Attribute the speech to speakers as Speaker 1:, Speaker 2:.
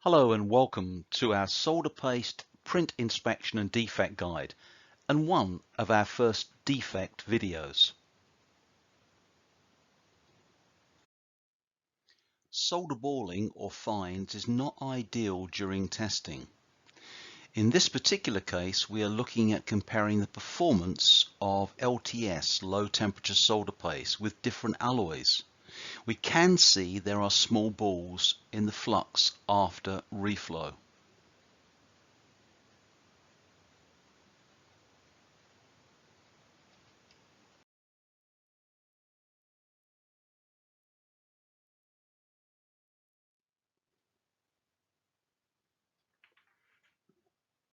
Speaker 1: Hello and welcome to our solder paste print inspection and defect guide and one of our first defect videos. Solder balling or fines is not ideal during testing. In this particular case, we are looking at comparing the performance of LTS, low temperature solder paste, with different alloys. We can see there are small balls in the flux after reflow.